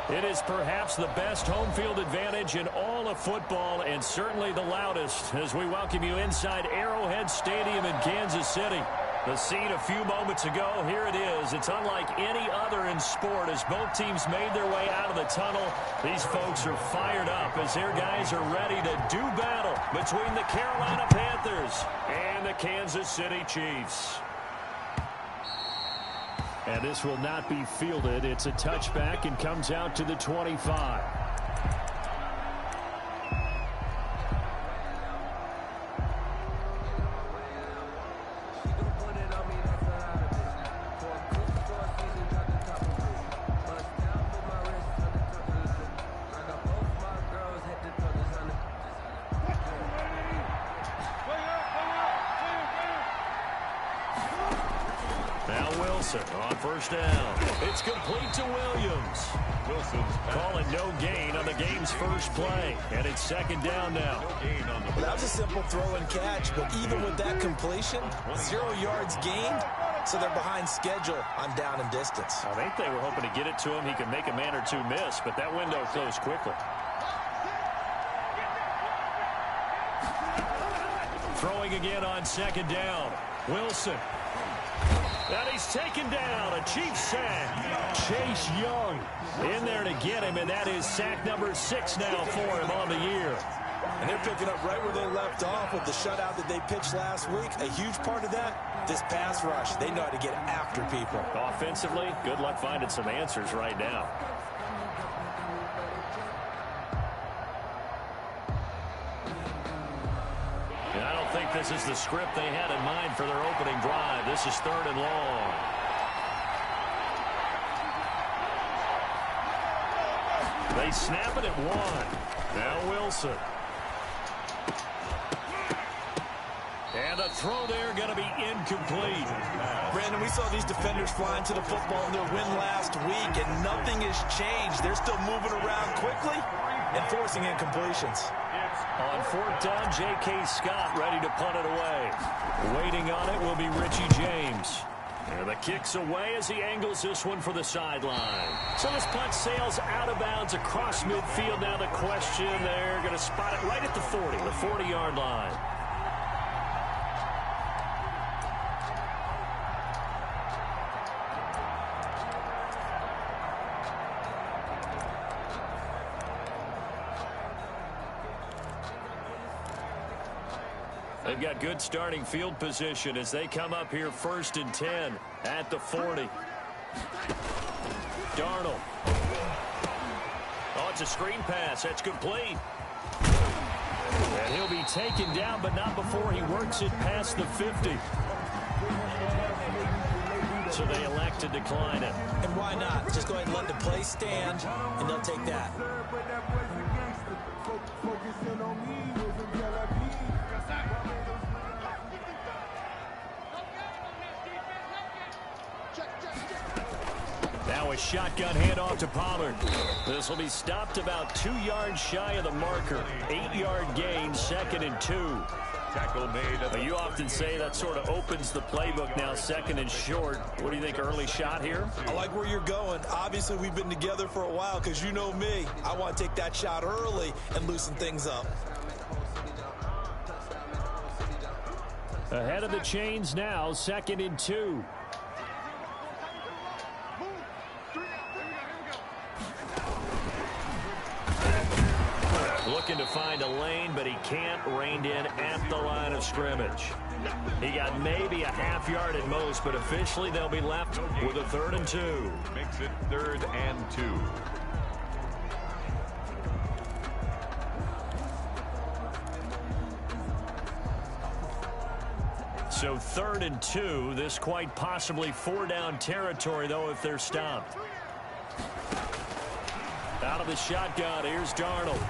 It is perhaps the best home field advantage in all of football and certainly the loudest as we welcome you inside Arrowhead Stadium in Kansas City. The scene a few moments ago, here it is. It's unlike any other in sport as both teams made their way out of the tunnel. These folks are fired up as their guys are ready to do battle between the Carolina Panthers and the Kansas City Chiefs. And this will not be fielded. It's a touchback and comes out to the 25. On first down, it's complete to Williams. Wilson's calling no gain on the game's first play, and it's second down now. Well, that was a simple throw and catch, but even with that completion, 0 yards gained, so they're behind schedule on down and distance. I think they were hoping to get it to him. He could make a man or two miss, but that window closed quickly. Throwing again on second down. Wilson. And he's taken down. A Chiefs sack. Chase Young in there to get him, and that is sack number 6 now for him on the year. And they're picking up right where they left off with the shutout that they pitched last week. A huge part of that, this pass rush. They know how to get after people. Offensively, good luck finding some answers right now. And I don't think this is the script they had in mind for their opening drive. This is 3rd and long. They snap it at 1. Now Wilson. And the throw there going to be incomplete. Brandon, we saw these defenders flying to the football in their win last week, and nothing has changed. They're still moving around quickly and forcing incompletions. On 4th down, J.K. Scott ready to punt it away. Waiting on it will be Richie James. And the kick's away as he angles this one for the sideline. So this punt sails out of bounds across midfield. Now the question, they're going to spot it right at the 40, the 40-yard line. They've got good starting field position as they come up here 1st and 10 at the 40. Darnold. Oh, it's a screen pass. That's complete. And he'll be taken down, but not before he works it past the 50. So they elect to decline it. And why not? Just go ahead and let the play stand, and they'll take that. Now a shotgun handoff to Pollard. This will be stopped about 2 yards shy of the marker. 8-yard gain, 2nd and 2. Tackle made. You often say that sort of opens the playbook now, 2nd and short. What do you think, early shot here? I like where you're going. Obviously, we've been together for a while because you know me. I want to take that shot early and loosen things up. Ahead of the chains now, 2nd and 2. Looking to find a lane, but he can't. Reined in at the line of scrimmage. He got maybe a half yard at most, but officially they'll be left with a 3rd and 2. Makes it 3rd and 2. So 3rd and 2. This quite possibly 4-down territory, though, if they're stopped. Out of the shotgun, here's Darnold.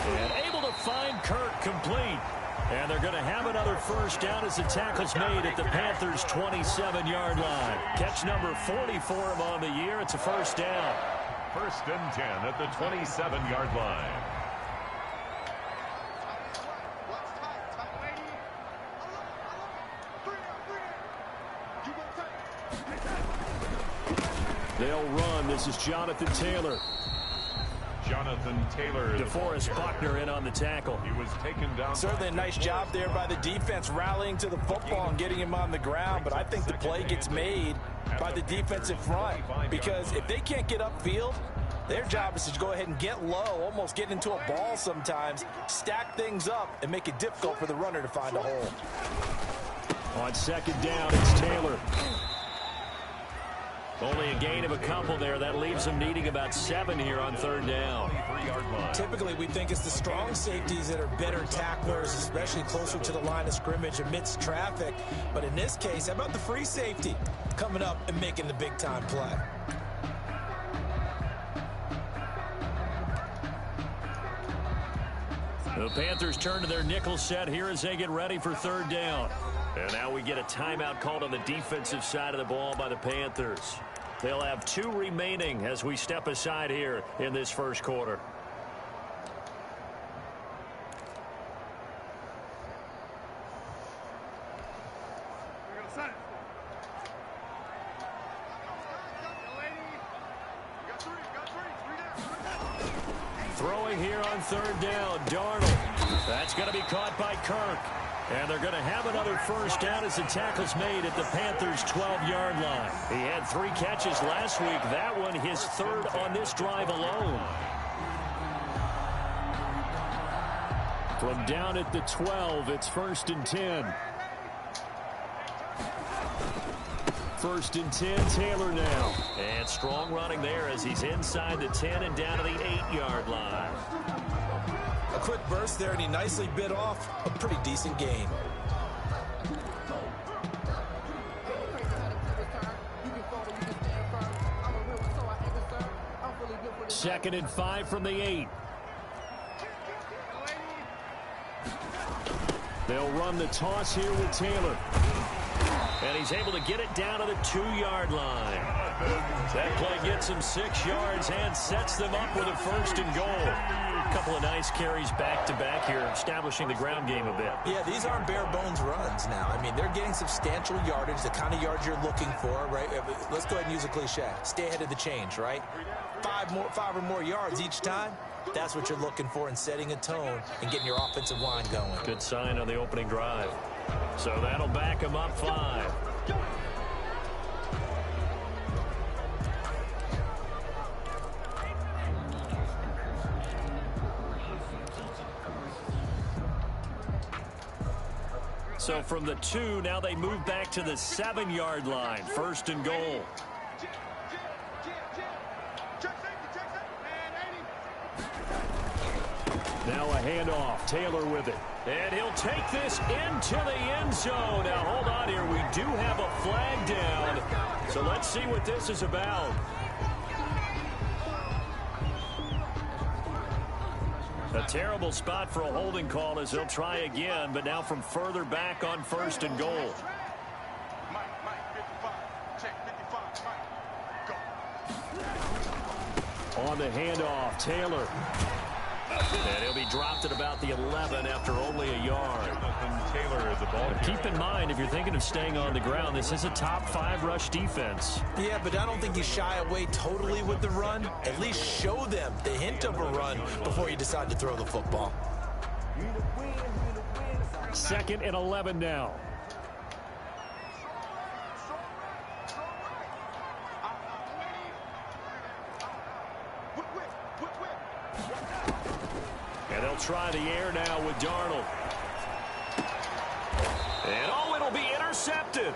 And able to find Kirk complete. And they're going to have another 1st down as the tackle's made at the Panthers' 27-yard line. Catch number 40 for him on the year. It's a 1st down. 1st and 10 at the 27-yard line. They'll run. This is Jonathan Taylor. Jonathan Taylor. DeForest Buckner in on the tackle. He was taken down. Certainly a nice job there by the defense rallying to the football and getting him on the ground, but I think the play gets made by the defensive front because if they can't get upfield, their job is to go ahead and get low, almost get into a ball sometimes, stack things up, and make it difficult for the runner to find a hole. On second down, it's Taylor. Only a gain of a couple there. That leaves them needing about 7 here on third down. Typically, we think it's the strong safeties that are better tacklers, especially closer to the line of scrimmage amidst traffic. But in this case, how about the free safety coming up and making the big-time play? The Panthers turn to their nickel set here as they get ready for third down. And now we get a timeout called on the defensive side of the ball by the Panthers. They'll have 2 remaining as we step aside here in this first quarter. Throwing here on third down, Darnold. That's going to be caught by Kirk. And they're going to have another first down as the tackle's made at the Panthers' 12-yard line. He had 3 catches last week. That one his 3rd on this drive alone. From down at the 12, it's 1st and 10. 1st and 10, Taylor now. And strong running there as he's inside the 10 and down to the 8-yard line. A quick burst there, and he nicely bit off a pretty decent gain. Second and 5 from the 8. They'll run the toss here with Taylor. And he's able to get it down to the 2-yard line. That play gets him 6 yards and sets them up with a 1st and goal. A couple of nice carries back-to-back here, establishing the ground game a bit. Yeah, these aren't bare-bones runs now. I mean, they're getting substantial yardage, the kind of yards you're looking for, right? Let's go ahead and use a cliche. Stay ahead of the change, right? 5 or more yards each time. That's what you're looking for in setting a tone and getting your offensive line going. Good sign on the opening drive. So that'll back him up 5. So from the 2, now they move back to the 7-yard line. 1st and goal. Now a handoff. Taylor with it. And he'll take this into the end zone. Now hold on here. We do have a flag down. So let's see what this is about. A terrible spot for a holding call as they'll try again, but now from further back on 1st and goal. On the handoff, Taylor. And he'll be dropped at about the 11 after only a yard. Taylor is the ball. Keep in mind, if you're thinking of staying on the ground, this is a top 5 rush defense. Yeah, but I don't think you shy away totally with the run. At least show them the hint of a run before you decide to throw the football. 2nd and 11 now. And they'll try the air now with Darnold. And oh, it'll be intercepted.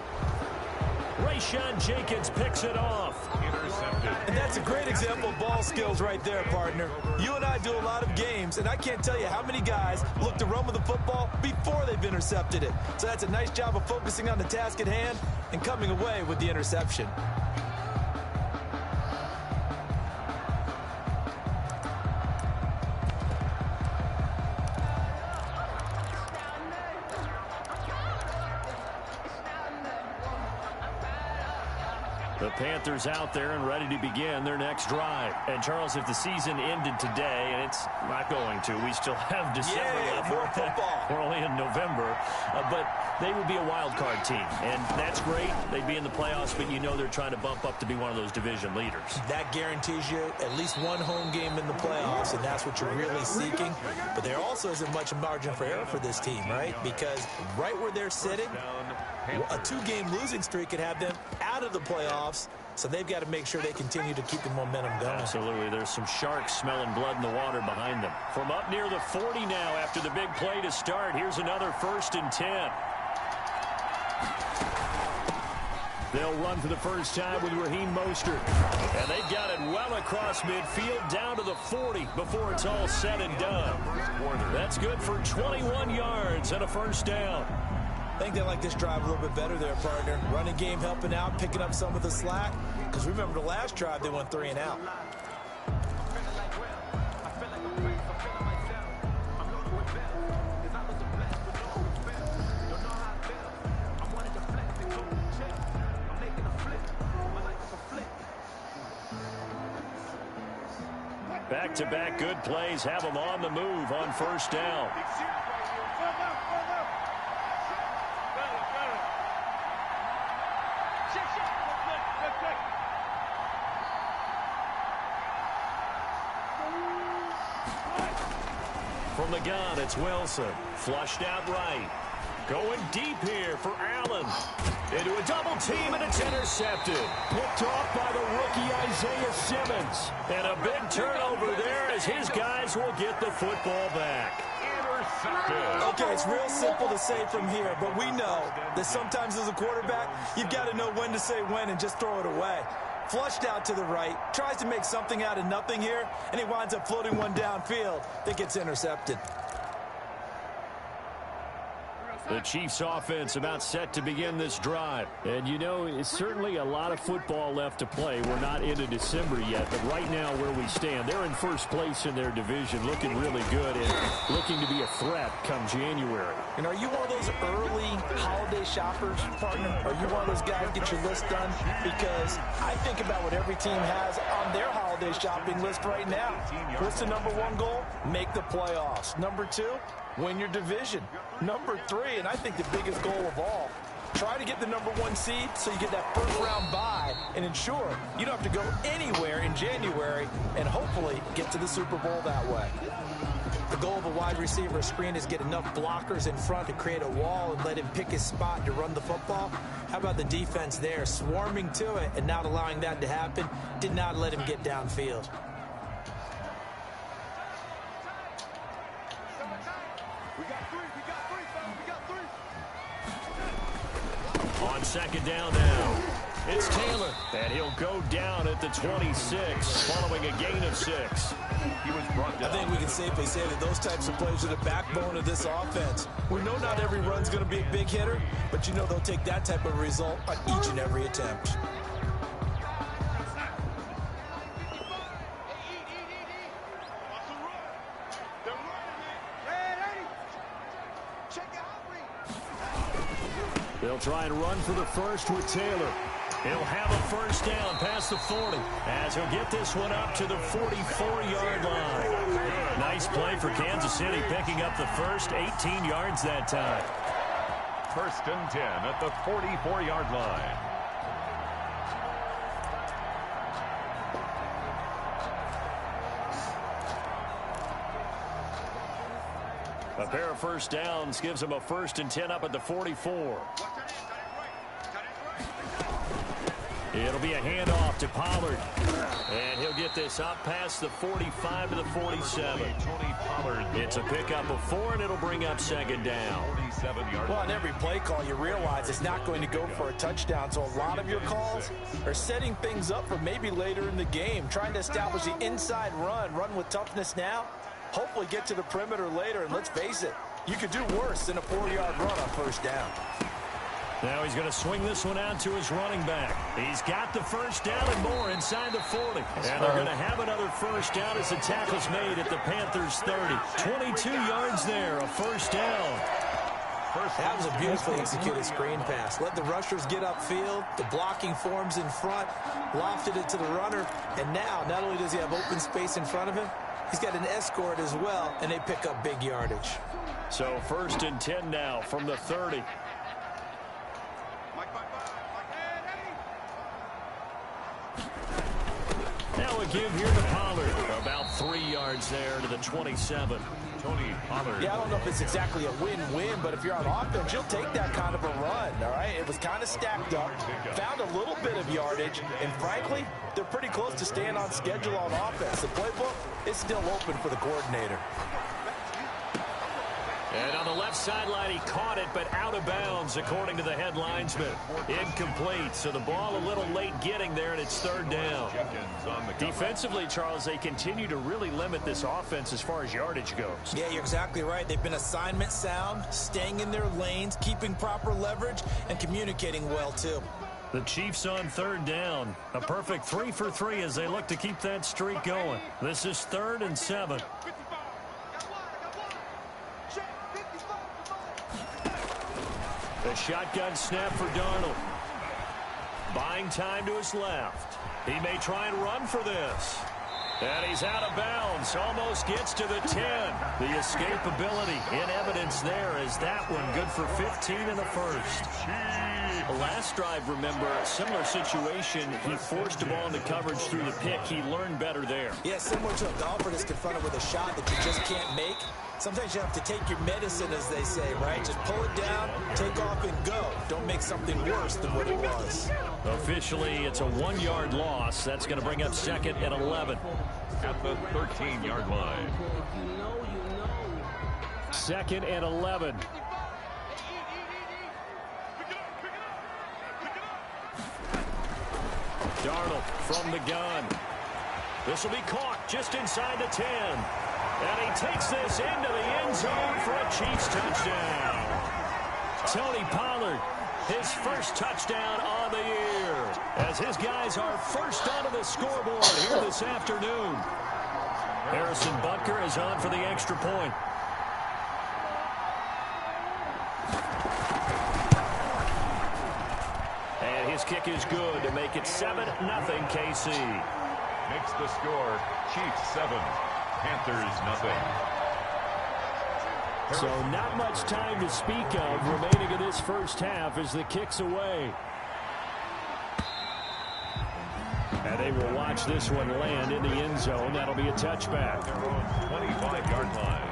Rayshawn Jenkins picks it off. Intercepted. And that's a great example of ball skills right there, partner. You and I do a lot of games, and I can't tell you how many guys look to run with the football before they've intercepted it. So that's a nice job of focusing on the task at hand and coming away with the interception. The Panthers out there and ready to begin their next drive. And, Charles, if the season ended today, and it's not going to, we still have December left. More football. We're only in November. But they would be a wild card team. And that's great. They'd be in the playoffs, but you know they're trying to bump up to be one of those division leaders. That guarantees you at least one home game in the playoffs, and that's what you're really seeking. But there also isn't much margin for error for this team, right? Because right where they're sitting, a two-game losing streak could have them out of the playoffs, so they've got to make sure they continue to keep the momentum going. Absolutely. There's some sharks smelling blood in the water behind them. From up near the 40 now after the big play to start, here's another 1st and 10. They'll run for the first time with Raheem Mostert. And they've got it well across midfield down to the 40 before it's all said and done. That's good for 21 yards and a first down. I think they like this drive a little bit better there, partner. Running game helping out, picking up some of the slack. Because remember the last drive, they went 3 and out. Back-to-back good plays have them on the move on first down. From the gun, it's Wilson. Flushed out right. Going deep here for Allen. Into a double team, and it's intercepted. Picked off by the rookie Isaiah Simmons. And a big turnover there as his guys will get the football back. Okay, it's real simple to say from here, but we know that sometimes as a quarterback, you've got to know when to say when and just throw it away. Flushed out to the right, tries to make something out of nothing here, and he winds up floating one downfield that gets intercepted. The Chiefs offense about set to begin this drive. And, you know, it's certainly a lot of football left to play. We're not into December yet, but right now where we stand, they're in first place in their division, looking really good and looking to be a threat come January. And are you one of those early holiday shoppers, partner? Are you one of those guys get your list done? Because I think about what every team has on their holiday shopping list right now. What's the number 1 goal? Make the playoffs. Number 2, win your division. Number 3, and I think the biggest goal of all, try to get the number 1 seed so you get that first round bye and ensure you don't have to go anywhere in January and hopefully get to the Super Bowl that way. The goal of a wide receiver screen is get enough blockers in front to create a wall and let him pick his spot to run the football. How about the defense there, swarming to it and not allowing that to happen? Did not let him get downfield. On second down now, it's Taylor, and he'll go down at the 26, following a gain of 6. He was brought down. I think we can safely say that those types of plays are the backbone of this offense. We know not every run's going to be a big hitter, but you know they'll take that type of result on each and every attempt. They'll try and run for the first with Taylor. He'll have a first down past the 40 as he'll get this one up to the 44-yard line. Nice play for Kansas City, picking up the first 18 yards that time. 1st and 10 at the 44-yard line. A pair of first downs gives him a 1st and 10 up at the 44. It'll be a handoff to Pollard. And he'll get this up past the 45 to the 47. It's a pickup of 4, and it'll bring up second down. Well, on every play call, you realize it's not going to go for a touchdown. So a lot of your calls are setting things up for maybe later in the game, trying to establish the inside run with toughness now. Hopefully get to the perimeter later, and let's face it, you could do worse than a 4-yard run on first down. Now he's going to swing this one out to his running back. He's got the first down and more inside the 40. And they're going to have another first down as the tackle's made at the Panthers' 30. 22 yards there, a first down. That was a beautifully executed screen pass. Let the rushers get upfield. The blocking forms in front. Lofted it to the runner. And now, not only does he have open space in front of him, he's got an escort as well, and they pick up big yardage. So 1st and 10 now from the 30. Now a give here to Pollard. About 3 yards there to the 27. Tony Pollard. Yeah, I don't know if it's exactly a win-win, but if you're on offense, you'll take that kind of a run, all right? It was kind of stacked up, found a little bit of yardage, and frankly, they're pretty close to staying on schedule on offense. The playbook is still open for the coordinator. And on the left sideline, he caught it, but out of bounds, according to the head linesman. Incomplete, so the ball a little late getting there, and it's 3rd down. Defensively, Charles, they continue to really limit this offense as far as yardage goes. Yeah, you're exactly right. They've been assignment sound, staying in their lanes, keeping proper leverage, and communicating well, too. The Chiefs on 3rd down. A perfect 3 for 3 as they look to keep that streak going. This is 3rd and 7. The shotgun snap for Darnold. Buying time to his left. He may try and run for this. And he's out of bounds. Almost gets to the 10. The escapability in evidence there as that one good for 15 in the first. The last drive, remember, a similar situation. He forced the ball into coverage through the pick. He learned better there. Yeah, similar to a golfer that's confronted with a shot that you just can't make. Sometimes you have to take your medicine, as they say, right? Just pull it down, take off, and go. Don't make something worse than what it was. Officially, it's a 1-yard loss. That's going to bring up 2nd and 11. At the 13-yard line. 2nd and 11. Darnold from the gun. This will be caught just inside the 10. And he takes this into the end zone for a Chiefs touchdown. Tony Pollard, his first touchdown on the year, as his guys are first onto the scoreboard here this afternoon. Harrison Butker is on for the extra point. And his kick is good to make it 7-0 KC. Makes the score Chiefs 7, Panthers nothing. So not much time to speak of remaining in this first half as the kick's away. And they will watch this one land in the end zone. That'll be a touchback. Their own 25-yard line.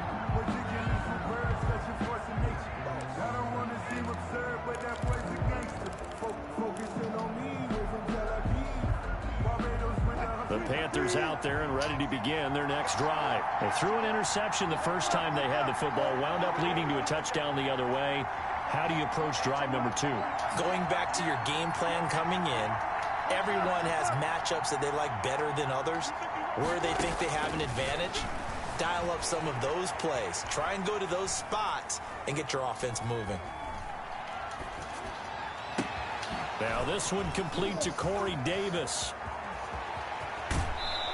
The Panthers out there and ready to begin their next drive. They threw an interception the first time they had the football, wound up leading to a touchdown the other way. How do you approach drive number 2? Going back to your game plan coming in, everyone has matchups that they like better than others. Where they think they have an advantage, dial up some of those plays. Try and go to those spots and get your offense moving. Now this one complete to Corey Davis.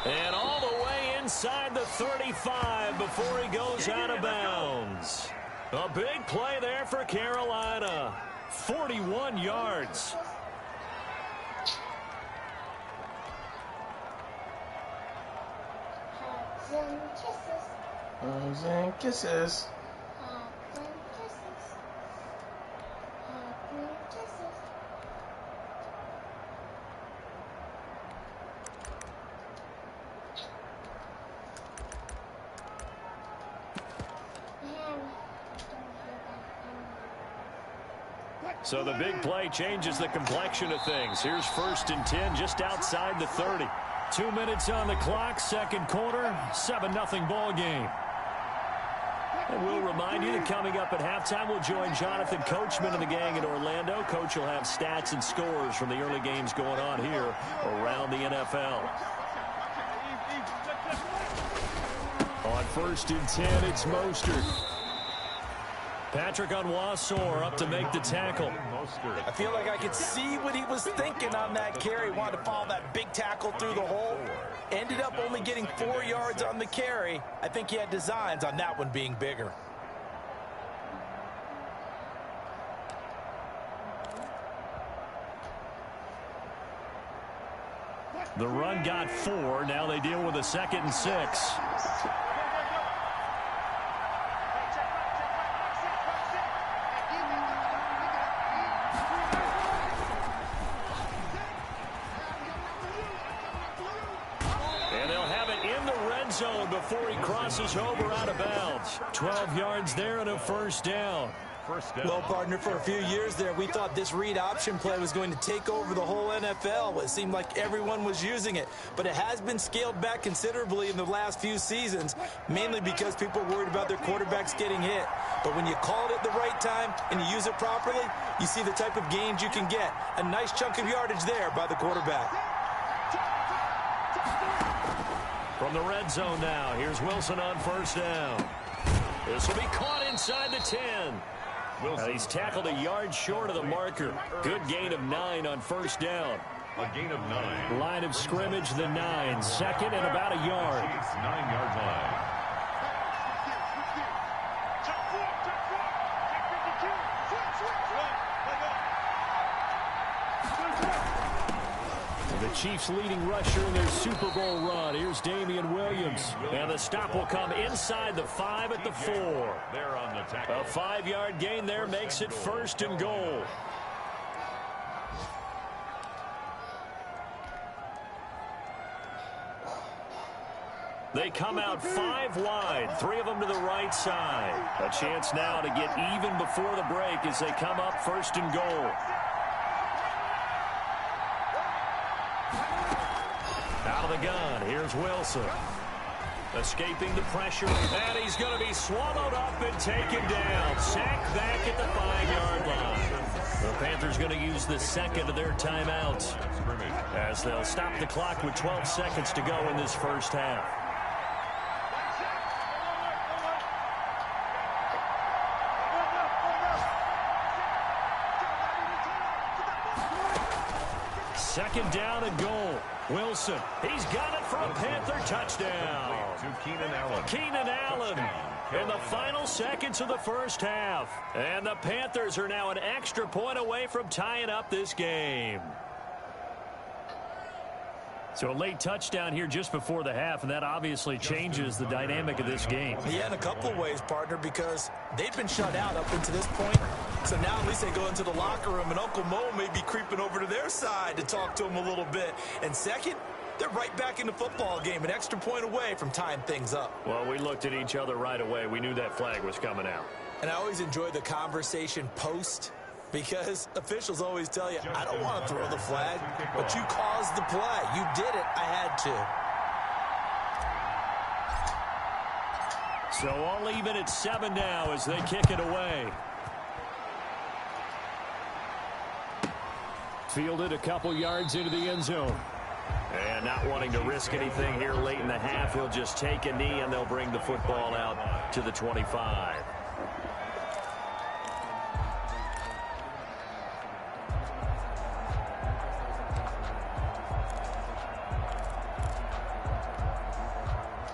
And all the way inside the 35 before he goes out of bounds. A big play there for Carolina. 41 yards. Hugs and kisses. So the big play changes the complexion of things. Here's 1st and 10 just outside the 30. 2 minutes on the clock, second quarter, 7-0 ball game. And we'll remind you that coming up at halftime, we'll join Jonathan Coachman and the gang in Orlando. Coach will have stats and scores from the early games going on here around the NFL. On 1st and 10, it's Mostert. Patrick Onwuasor up to make the tackle. I feel like I could see what he was thinking on that carry. Wanted to follow that big tackle through the hole. Ended up only getting 4 yards on the carry. I think he had designs on that one being bigger. The run got 4. Now they deal with a 2nd and 6. And they'll have it in the red zone before he crosses over out of bounds. 12 yards there and a first down. Well, partner, for a few years there, we thought this read option play was going to take over the whole NFL. It seemed like everyone was using it, but it has been scaled back considerably in the last few seasons, mainly because people are worried about their quarterbacks getting hit. But when you call it at the right time and you use it properly, you see the type of gains you can get. A nice chunk of yardage there by the quarterback. From the red zone now, here's Wilson on first down. This will be caught inside the 10. He's tackled a yard short of the marker. Good gain of 9 on first down. A gain of 9. Line of scrimmage, the 9. 2nd and about a yard. 9-yard line. The Chiefs' leading rusher in their Super Bowl run. Here's Damian Williams. And the stop will come inside the 5 at the 4. There on the tackle. A 5-yard gain there makes it 1st and goal. They come out 5 wide, 3 of them to the right side. A chance now to get even before the break as they come up 1st and goal. Out of the gun, here's Wilson. Escaping the pressure, and he's going to be swallowed up and taken down. Sacked back at the 5-yard line. The Panthers going to use the 2nd of their timeouts as they'll stop the clock with 12 seconds to go in this first half. Second down and goal. Wilson, he's got it for a Panther touchdown. To Keenan Allen. Keenan Allen in the final seconds of the first half. And the Panthers are now an extra point away from tying up this game. So a late touchdown here just before the half, and that obviously changes the dynamic of this game. Yeah, in a couple of ways, partner, because they've been shut out up until this point. So now at least they go into the locker room, and Uncle Mo may be creeping over to their side to talk to them a little bit. And second, they're right back in the football game, an extra point away from tying things up. Well, we looked at each other right away. We knew that flag was coming out. And I always enjoy the conversation post, because officials always tell you, I don't want to throw the flag, but you caused the play. You did it. I had to. So all even at 7 now as they kick it away. Fielded a couple yards into the end zone. And not wanting to risk anything here late in the half, he'll just take a knee and they'll bring the football out to the 25.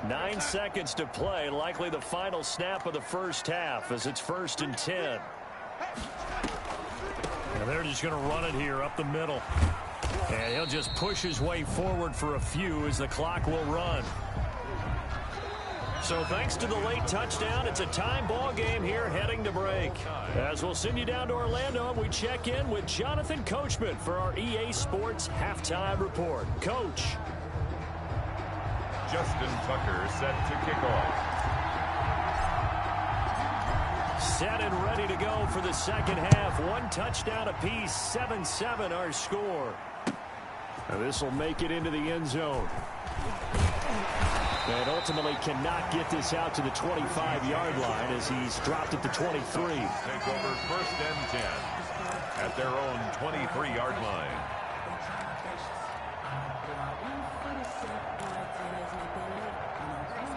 Nine seconds to play, likely the final snap of the first half as it's 1st and 10. And they're just going to run it here up the middle. And he'll just push his way forward for a few as the clock will run. So thanks to the late touchdown, it's a time ball game here heading to break. As we'll send you down to Orlando, and we check in with Jonathan Coachman for our EA Sports Halftime Report. Coach. Justin Tucker set to kick off. Set and ready to go for the second half. 1 touchdown apiece, 7-7 our score. Now this will make it into the end zone. And ultimately cannot get this out to the 25-yard line as he's dropped at the 23. Take over 1st and 10 at their own 23-yard line.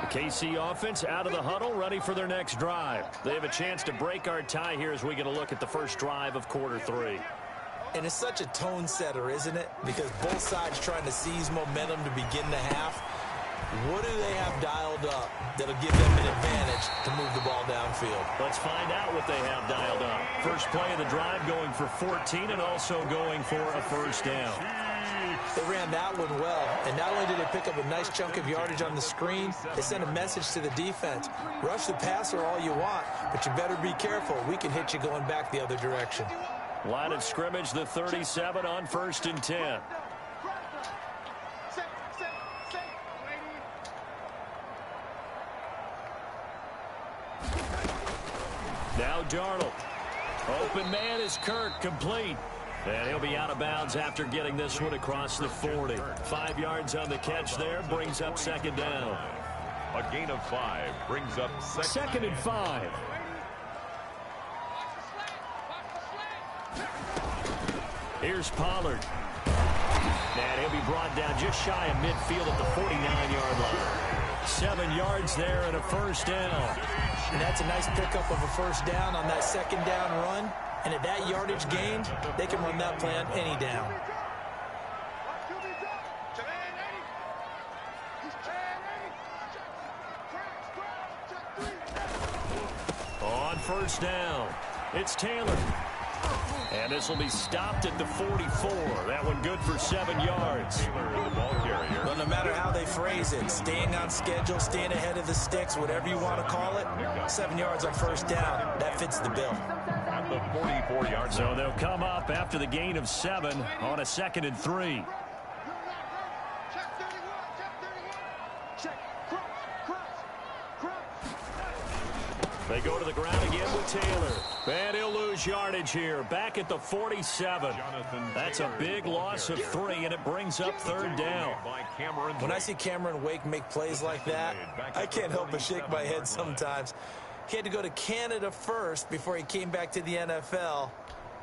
The KC offense out of the huddle, ready for their next drive. They have a chance to break our tie here as we get a look at the first drive of quarter 3. And it's such a tone setter, isn't it? Because both sides trying to seize momentum to begin the half. What do they have dialed up that'll give them an advantage to move the ball downfield? Let's find out what they have dialed up. First play of the drive going for 14 and also going for a first down. They ran that one well, and not only did they pick up a nice chunk of yardage on the screen, they sent a message to the defense. Rush the passer all you want, but you better be careful. We can hit you going back the other direction. Line of scrimmage, the 37 on 1st and 10. Now Darnold. Open man is Kirk, complete. And he'll be out of bounds after getting this one across the 40. 5 yards on the catch there, brings up 2nd down. A gain of 5 brings up 2nd and 5. Here's Pollard. And he'll be brought down just shy of midfield at the 49-yard line. 7 yards there and a 1st down. And that's a nice pickup of a 1st down on that 2nd down run. And at that yardage gained, they can run that play on any down. On 1st down, it's Taylor. And this will be stopped at the 44. That one good for 7 yards. the ball carrier. Well, no matter how they phrase it, staying on schedule, staying ahead of the sticks, whatever you want to call it, 7 yards on 1st down, that fits the bill. At the 44-yard So line. they'll come up after the gain of 7 on a 2nd and 3. They go to the ground again with Taylor. And he'll lose yardage here. Back at the 47. That's a big loss of 3, and it brings up 3rd down. When I see Cameron Wake make plays like that, I can't help but shake my head sometimes. He had to go to Canada first before he came back to the NFL,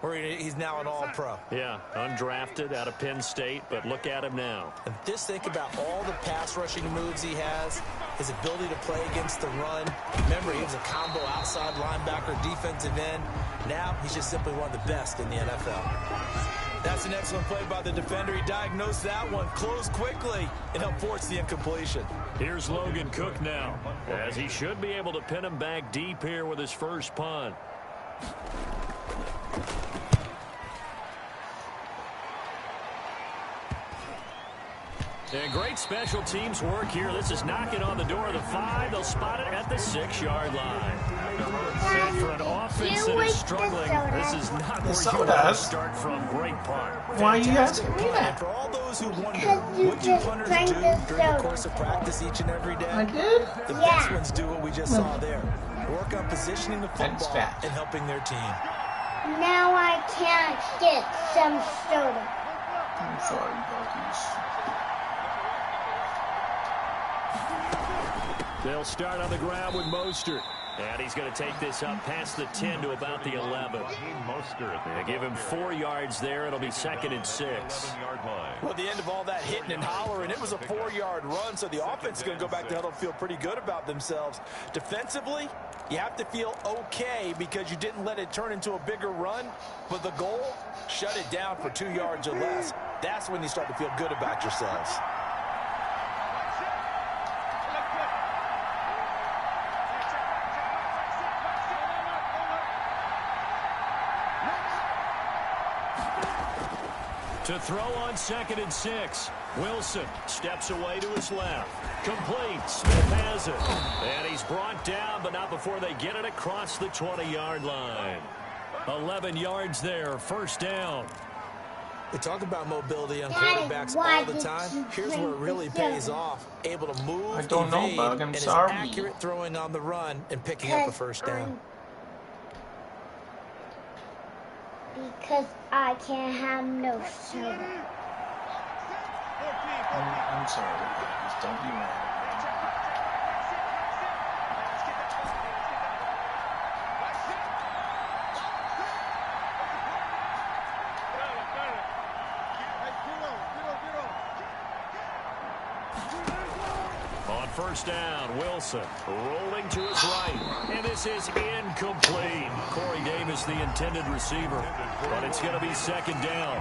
where he's now an all-pro. Yeah, undrafted out of Penn State, but look at him now. And just think about all the pass rushing moves he has, his ability to play against the run. Remember, he was a combo outside linebacker, defensive end. Now he's just simply one of the best in the NFL. That's an excellent play by the defender. He diagnosed that one, closed quickly, and helped force the incompletion. Here's Logan Cook now, as he should be able to pin him back deep here with his first punt. And great special teams work here. This is knocking on the door of the 5. They'll spot it at the 6-yard line. And for an offense that is struggling, this is not where you want to start from. Great punt. Why are you asking me And that? for all those who wonder what you punters do during the course of practice each and every day, I did? the best ones do what we just saw there. Work on positioning the football and helping their team. Now I can't get some soda. I'm sorry, Bucky's. They'll start on the ground with Mostert. And he's going to take this up past the 10 to about the 11. They give him 4 yards there. It'll be 2nd and 6. Well, at the end of all that hitting and hollering, it was a 4-yard run, so the offense is going to go back to huddle and feel pretty good about themselves. Defensively, you have to feel okay because you didn't let it turn into a bigger run, but the goal, shut it down for 2 yards or less. That's when you start to feel good about yourselves. To throw on 2nd and 6. Wilson steps away to his left. Complete. Smith has it. And he's brought down, but not before they get it across the 20-yard line. 11 yards there. 1st down. We talk about mobility on quarterbacks all the time. Here's where it really pays off. Able to move, I don't know, evade, Bug. I'm and is sorry. accurate throwing on the run and picking up a 1st down. Because I can't have no soda. I'm sorry, Bucky's. Don't be mad. On 1st down, Wilson rolling to his right. And this is incomplete. Corey Davis, the intended receiver. But it's going to be 2nd down.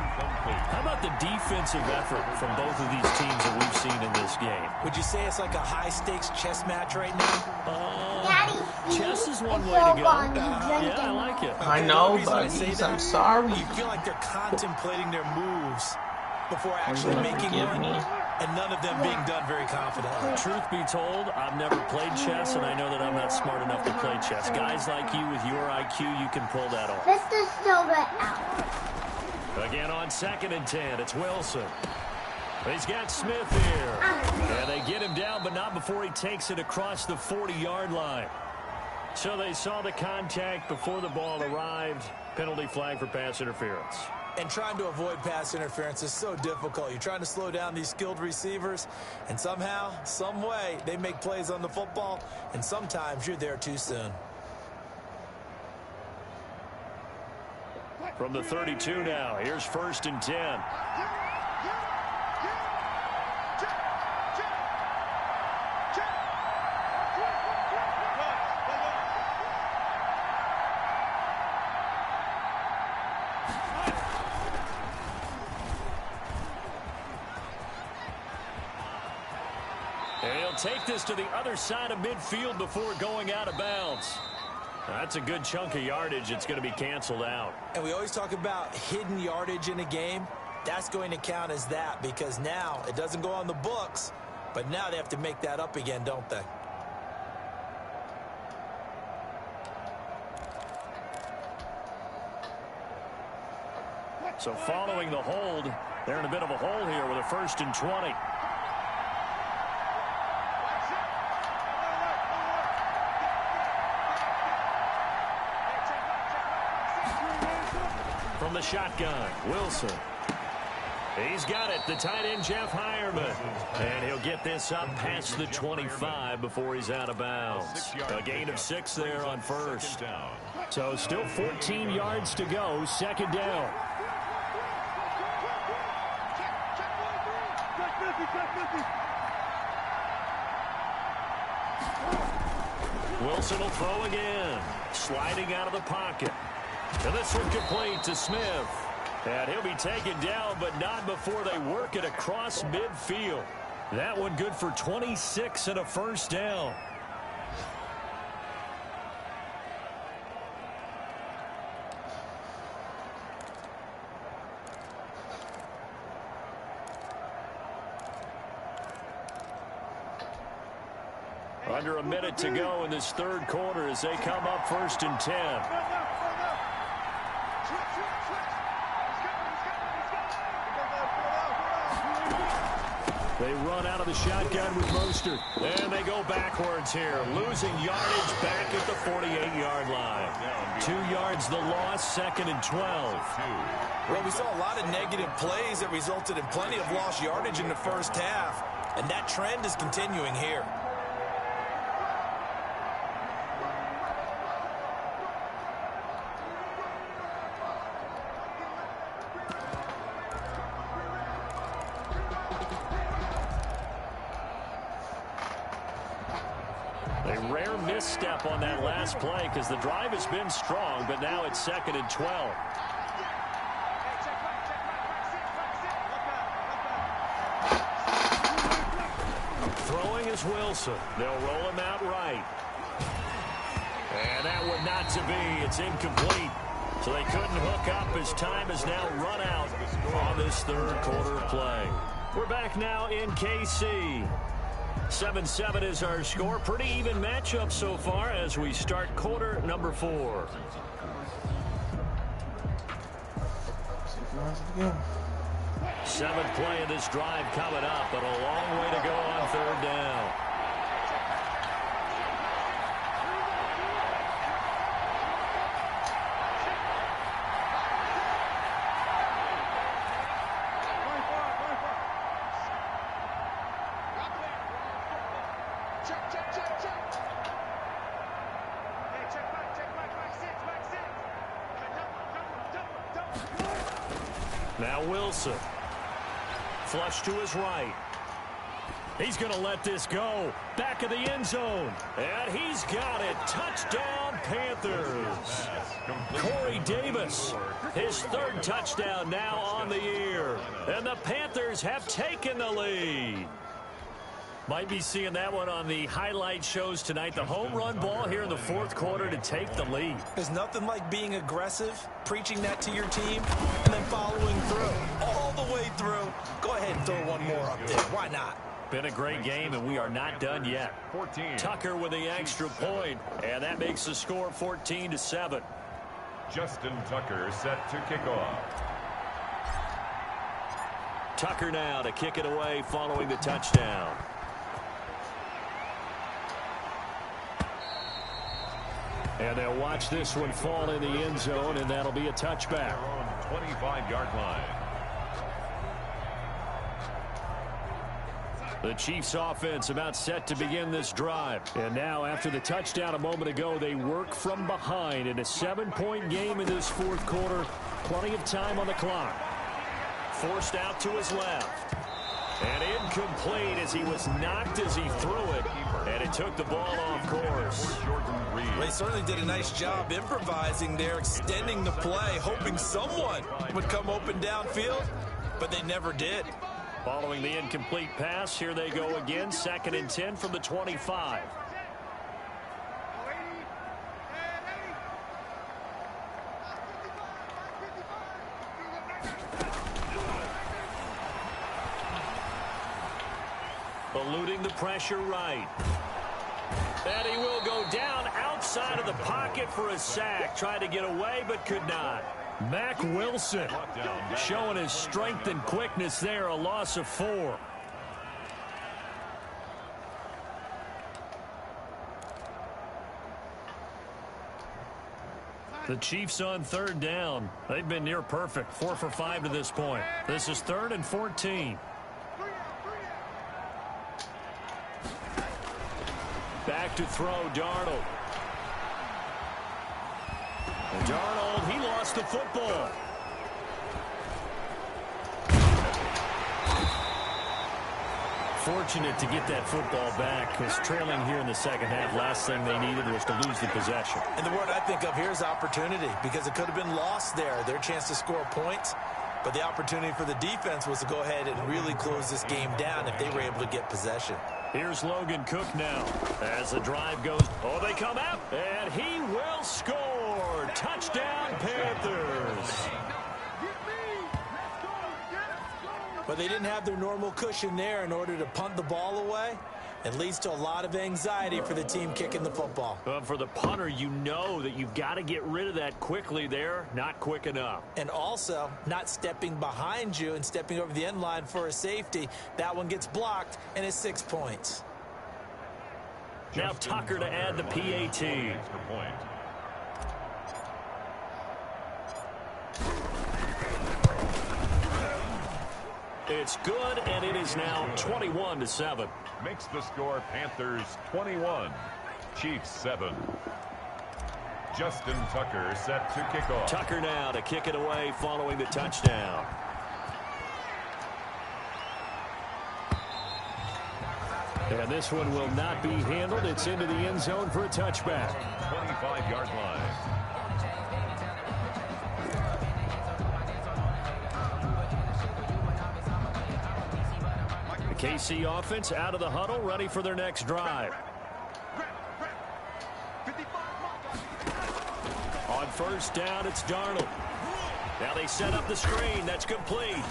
How about the defensive effort from both of these teams that we've seen in this game? Would you say it's like a high-stakes chess match right now? Daddy, Chess is one it's way to so go. fun. Yeah, I like it. I know, The reason I say Bucky's. that, I'm sorry. You feel like they're contemplating their moves. before actually making one, and none of them being done very confidently. Truth be told, I've never played chess, and I know that I'm not smart enough to play chess. Guys like you with your IQ, you can pull that off. Mr. Silver out. Again on 2nd and 10, it's Wilson. He's got Smith here. And they get him down, but not before he takes it across the 40-yard line. So they saw the contact before the ball arrived. Penalty flag for pass interference. And trying to avoid pass interference is so difficult. You're trying to slow down these skilled receivers, and somehow, some way, they make plays on the football, and sometimes you're there too soon. From the 32 now, here's 1st and 10. And he'll take this to the other side of midfield before going out of bounds. That's a good chunk of yardage. It's going to be canceled out. And we always talk about hidden yardage in a game. That's going to count as that because now it doesn't go on the books, but now they have to make that up again, don't they? So following the hold, they're in a bit of a hole here with a 1st and 20. From the shotgun, Wilson. He's got it, the tight end, Jeff Hireman. And he'll get this up past the 25 before he's out of bounds. A gain of 6 there on 1st. So still 14 yards to go, 2nd down. Wilson will throw again. Sliding out of the pocket. And this one complete to Smith. And he'll be taken down, but not before they work it across midfield. That one good for 26 and a 1st down. Under a minute to go in this 3rd quarter as they come up 1st and 10. They run out of the shotgun with Mostert. And they go backwards here, losing yardage back at the 48-yard line. 2 yards the loss, 2nd and 12. Well, we saw a lot of negative plays that resulted in plenty of lost yardage in the 1st half, and that trend is continuing here. Misstep on that last play because the drive has been strong, but now it's 2nd and 12. Throwing is Wilson. They'll roll him out right. And that one not to be. It's incomplete. So they couldn't hook up as time has now run out on this 3rd quarter play. We're back now in KC. 7-7 is our score. Pretty even matchup so far as we start quarter number 4. Seventh play of this drive coming up, but a long way to go on 3rd down. Now Wilson. Flush to his right. He's going to let this go. Back of the end zone. And he's got it. Touchdown, Panthers. Corey Davis, his 3rd touchdown now on the year. And the Panthers have taken the lead. Might be seeing that one on the highlight shows tonight. The home run ball here in the 4th quarter to take the lead. There's nothing like being aggressive, preaching that to your team, and then following through. All the the way through. Go ahead and throw one more up there. Why not? Been a great game, and we are not done yet. 14. Tucker with the extra point, and that makes the score 14-7. Justin Tucker set to kick off. Tucker now to kick it away following the touchdown. And they'll watch this one fall in the end zone, and that'll be a touchback. 25-yard line. The Chiefs offense about set to begin this drive. And now after the touchdown a moment ago, they work from behind in a 7-point game in this fourth quarter. Plenty of time on the clock. Forced out to his left. And incomplete as he was knocked as he threw it. And it took the ball off course. They certainly did a nice job improvising there, extending the play, hoping someone would come open downfield, but they never did. Following the incomplete pass, here they go again. 2nd and 10 from the 25. Eluding the pressure right. And he will go down outside of the pocket for a sack. Tried to get away, but could not. Mack Wilson showing his strength and quickness there. A loss of 4. The Chiefs on 3rd down. They've been near perfect. 4 for 5 to this point. This is 3rd and 14. Back to throw, Darnold. And Darnold, he lost the football. Fortunate to get that football back, because trailing here in the second half, last thing they needed was to lose the possession. And the word I think of here is opportunity, because it could have been lost there, their chance to score points. But the opportunity for the defense was to go ahead and really close this game down if they were able to get possession. Here's Logan Cook now as the drive goes. Oh, they come out, and he will score. Touchdown, Panthers. But they didn't have their normal cushion there in order to punt the ball away. It leads to a lot of anxiety for the team kicking the football. For the punter, you know that you've got to get rid of that quickly there. Not quick enough. And also, not stepping behind you and stepping over the end line for a safety. That one gets blocked, and it's 6 points. Now Tucker to add the PAT. It's good, and it is now 21-7. Makes the score Panthers 21, Chiefs 7. Justin Tucker set to kick off. Tucker now to kick it away following the touchdown. And this one will not be handled. It's into the end zone for a touchback. 25-yard line. KC offense out of the huddle, ready for their next drive. On 1st down, it's Darnold. Now they set up the screen. That's complete.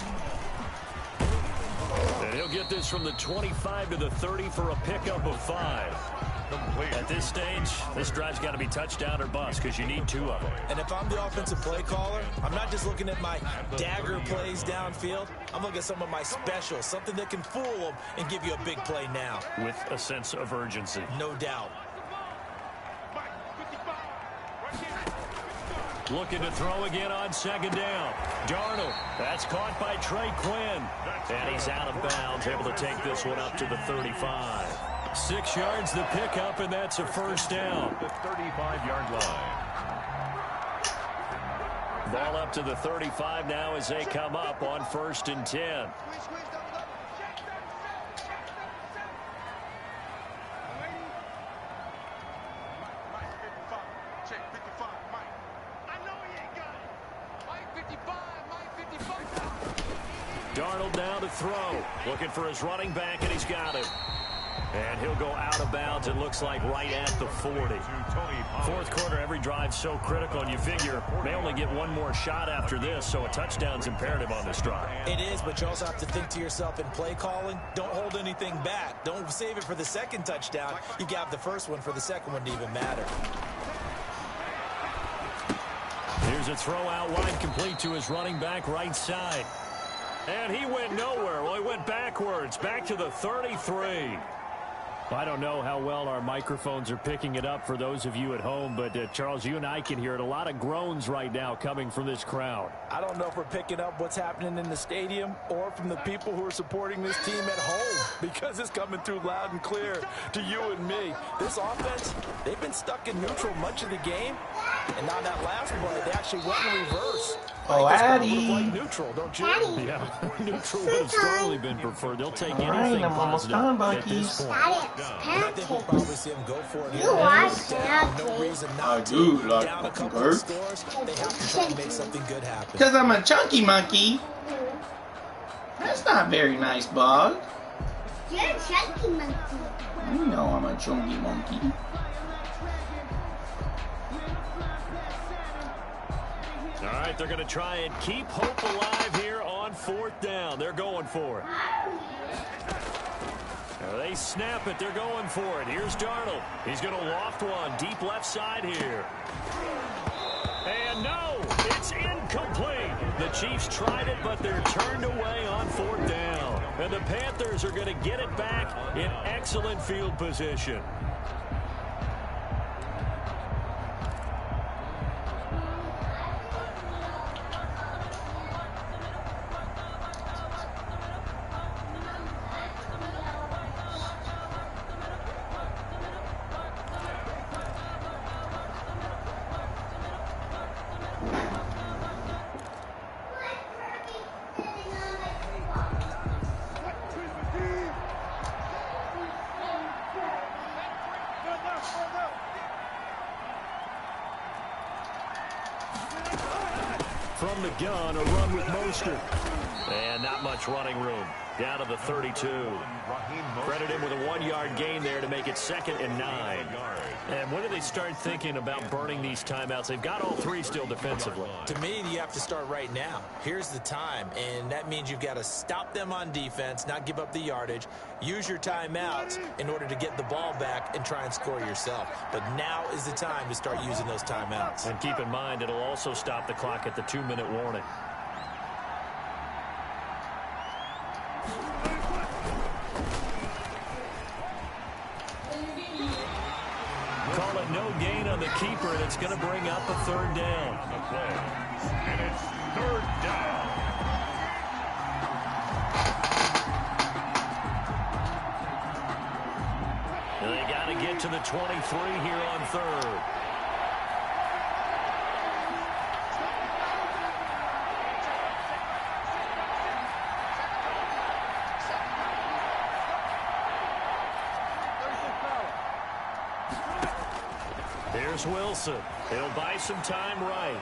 And he'll get this from the 25 to the 30 for a pickup of 5. At this stage, this drive's got to be touchdown or bust, because you need 2 of them. And if I'm the offensive play caller, I'm not just looking at my dagger plays downfield. I'm looking at some of my specials, something that can fool them and give you a big play now. With a sense of urgency. No doubt. Looking to throw again on 2nd down. Darnold, that's caught by Trey Quinn. And he's out of bounds, able to take this one up to the 35. 6 yards the pickup, and that's a 1st down. The 35-yard line. Ball up to the 35 now as they come up on 1st and 10. Darnold now to throw. Looking for his running back, and he's got it. And he'll go out of bounds, it looks like, right at the 40. Fourth quarter, every drive so critical, and you figure may only get one more shot after this, so a touchdown's imperative on this drive. It is, but you also have to think to yourself in play calling, don't hold anything back. Don't save it for the second touchdown. You got the first one for the second one to even matter. Here's a throw out wide, complete to his running back right side. And he went nowhere. Well, he went backwards, back to the 33. I don't know how well our microphones are picking it up for those of you at home, but Charles, you and I can hear it. A lot of groans right now coming from this crowd. I don't know if we're picking up what's happening in the stadium or from the people who are supporting this team at home, because it's coming through loud and clear to you and me. This offense, they've been stuck in neutral much of the game, and now that last play, they actually went in reverse. Oh, Addy. Like neutral, don't you? Daddy. Yeah, neutral would have strongly been preferred. They'll take All right, anything I'm almost positive done, at this Bucky's. point. I think we'll probably see them go for it. You watch No that. reason I not do to. like Down a fucking couple of birds. scores, they have to try and make something good happen. Because I'm a chunky monkey. That's not very nice, Bog. You're a chunky monkey. You know I'm a chunky monkey. All right, they're going to try and keep hope alive here on fourth down. They're going for it. They snap it. They're going for it. Here's Darnold. He's going to loft one deep left side here. And no, it's incomplete. The Chiefs tried it, but they're turned away on fourth down. And the Panthers are going to get it back in excellent field position. From the gun, a run with Mostert. And not much running room. Down to the 32. Credit him with a 1-yard gain there to make it 2nd and 9. And when do they start thinking about burning these timeouts? They've got all three still defensively. To me, you have to start right now. Here's the time, and that means you've got to stop them on defense, not give up the yardage, use your timeouts in order to get the ball back and try and score yourself. But now is the time to start using those timeouts. And keep in mind, it'll also stop the clock at the 2-minute warning. Call it no gain on the keeper, and it's going to bring up a 3rd down. And it's 3rd down. They got to get to the 23 here on 3rd. Here's Wilson. He'll buy some time right.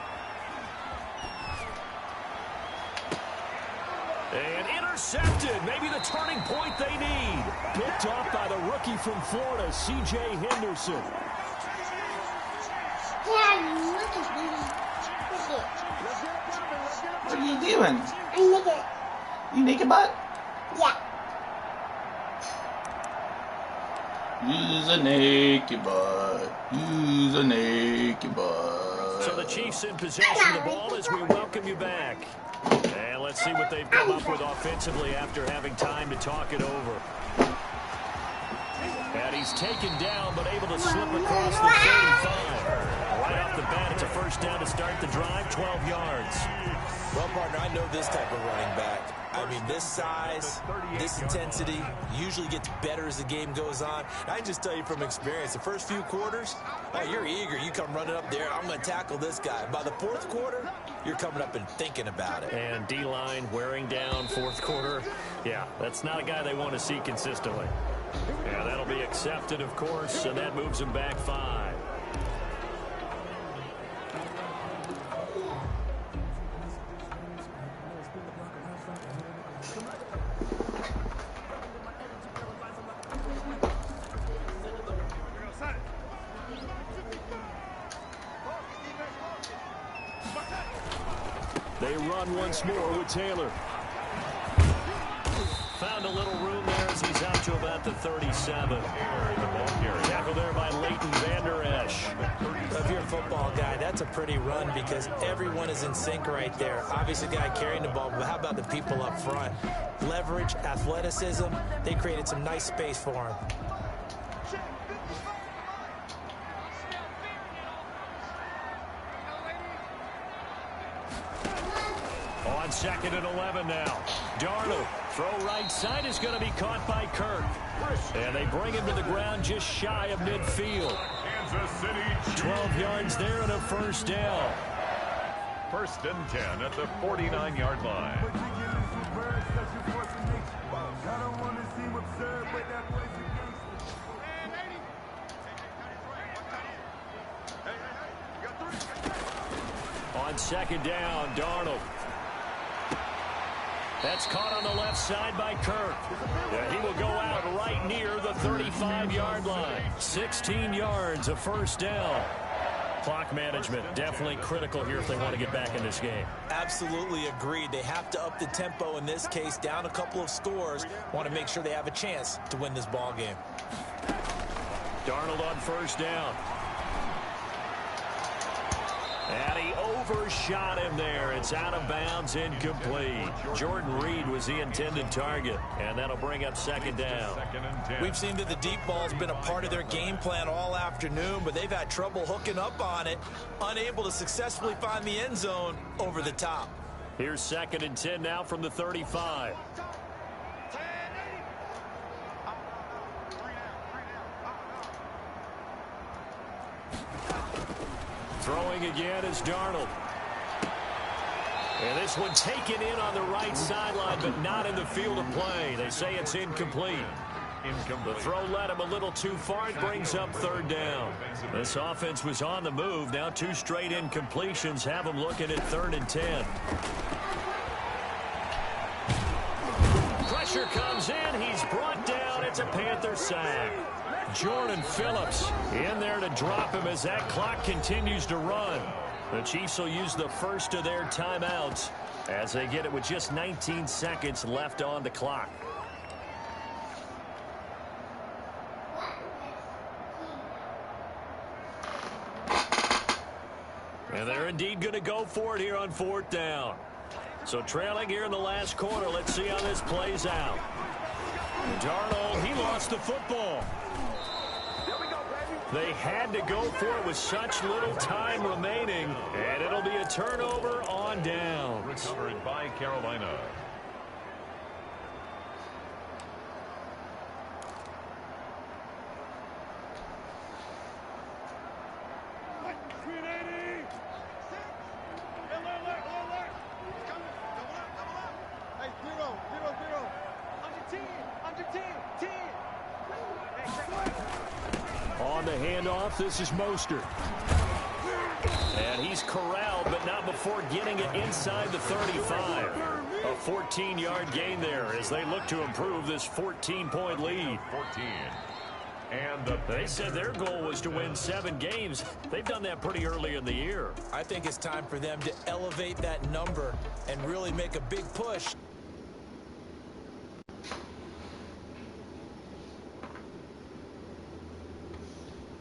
And intercepted. Maybe the turning point they need. Picked off by the rookie from Florida, C.J. Henderson. Daddy, look at me. Look at What are you doing? I make it. You naked butt? Yeah. Use a naked butt. Use a naked butt. So the Chiefs in possession of the ball as we welcome you back. And let's see what they've come up with offensively after having time to talk it over. And he's taken down, but able to slip across the 35. Right off the bat, it's a 1st down to start the drive, 12 yards. Well, partner, I know this type of running back. I mean, this size, this intensity usually gets better as the game goes on. I can just tell you from experience, the first few quarters, oh, you're eager. You come running up there, I'm going to tackle this guy. By the 4th quarter, you're coming up and thinking about it. And D-line wearing down 4th quarter. Yeah, that's not a guy they want to see consistently. Yeah, that'll be accepted, of course, and that moves him back 5. They run once more with Taylor. Found a little room there as he's out to about the 37. Tackle there by Leighton Vander Esch. If you're a football guy, that's a pretty run because everyone is in sync right there. Obviously, the guy carrying the ball, but how about the people up front? Leverage, athleticism, they created some nice space for him. On 2nd and 11 now. Darnold, throw right side is going to be caught by Kirk. And they bring him to the ground just shy of midfield. 12 yards there and a first down. 1st and 10 at the 49-yard line. On 2nd down, Darnold. That's caught on the left side by Kirk. Yeah, he will go out right near the 35-yard line. 16 yards, a first down. Clock management definitely critical here if they want to get back in this game. Absolutely agreed. They have to up the tempo in this case, down a couple of scores. Want to make sure they have a chance to win this ball game. Darnold on first down. And he overshot him there. It's out of bounds, incomplete. Jordan Reed was the intended target, and that'll bring up 2nd down. We've seen that the deep ball's been a part of their game plan all afternoon, but they've had trouble hooking up on it, unable to successfully find the end zone over the top. Here's 2nd and 10 now from the 35. Throwing again is Darnold. And this one taken in on the right sideline, but not in the field of play. They say it's incomplete. The throw led him a little too far. It brings up 3rd down. This offense was on the move. Now 2 straight incompletions have them looking at 3rd and 10. Pressure comes in. He's brought down. It's a Panther sack. Jordan Phillips in there to drop him as that clock continues to run. The Chiefs will use the first of their timeouts as they get it with just 19 seconds left on the clock. And they're indeed going to go for it here on 4th down. So trailing here in the last quarter. Let's see how this plays out. Darnold, he lost the football. They had to go for it with such little time remaining, and it'll be a turnover on down. Recovered by Carolina. On the handoff, this is Mostert. And he's corralled, but not before getting it inside the 35. A 14-yard gain there as they look to improve this 14-point lead. 14. And they said their goal was to win 7 games. They've done that pretty early in the year. I think it's time for them to elevate that number and really make a big push